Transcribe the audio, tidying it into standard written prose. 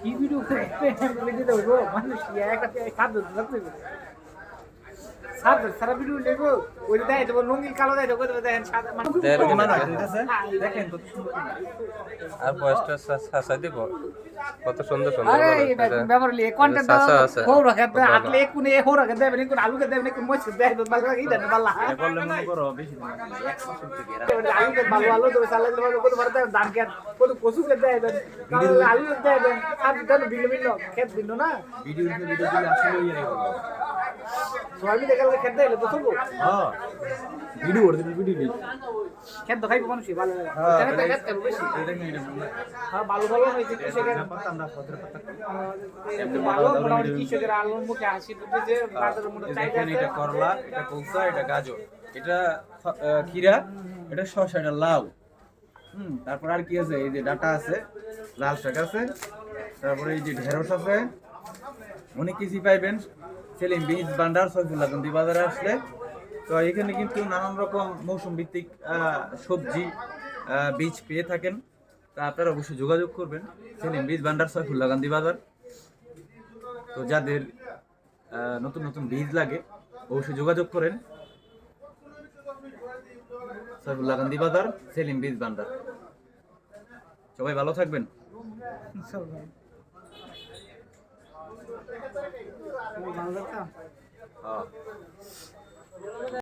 কি ভিডিও করে মানুষ একটা খাদ্য সারা ভিডিও নেবো ওই দেয় তোমার রঙিন কালো দেয় দেখেন দেখেন আর বয়সটা সাসা দিব কত সুন্দর সুন্দর আরে এটা ব্যবহার লি কন্টেন্ট হো রাখা দে আটলে কোনে হো রাখা দেবে কোন আলু কে দেবে কোন মছ দেবে বালা কি দেন বালা বললে মনে করো বেশি দিন 1% থেকে আলু কে বালু আলু তো সালা দেবে কত ভরতে দাম কে কত কসু কে দেবে আলু কে দেবে আর দেন ভিন্ন ভিন্ন খেত ভিন্ন না ভিডিও দিলে আসলে ইয়ে রাখো সোয়াবি দেখালে খেত দেলে তো চলবো হ্যাঁ ভিডিও করে দিবি ভিডিও দিবি খেত দেখাইবো মানুষ ভালো এখানে তো খেত করবে বেশি হ্যাঁ ভালো ভালো হইছে কি সেখানে আমরা পত্র পাতা ভালো মোটামুটি কৃষকের আলুর মুখে হাসি ফুটে যে বাজারের মধ্যে চাহিদা দেখেন এটা করলা এটা কলসা এটা গাজর এটা খিরা এটা শসা এটা লাউ তারপর আর কি আছে এই যে ডাটা আছে লাল শাক আছে তারপরে এই যে ঢেঁড়স আছে অনেক কিছুই পাইবেন সেলিম বীজ ভান্ডার সৈফুল্লাহ গান্ধী বাজারে আসলে তো এখানে কিন্তু নানান রকম মৌসুম ভিত্তিক সবজি বীজ পেয়ে থাকেন তা আপনারা অবশ্যই যোগাযোগ করবেন সেলিম বীজ ভান্ডার সৈফুল্লাহ গান্ধী বাজার তো যাদের নতুন নতুন বীজ লাগে অবশ্যই যোগাযোগ করেন সৈফুল্লাহ গান্ধী বাজার সেলিম বীজ ভান্ডার সবাই ভালো থাকবেন ভালো থাকতাম হ্যাঁ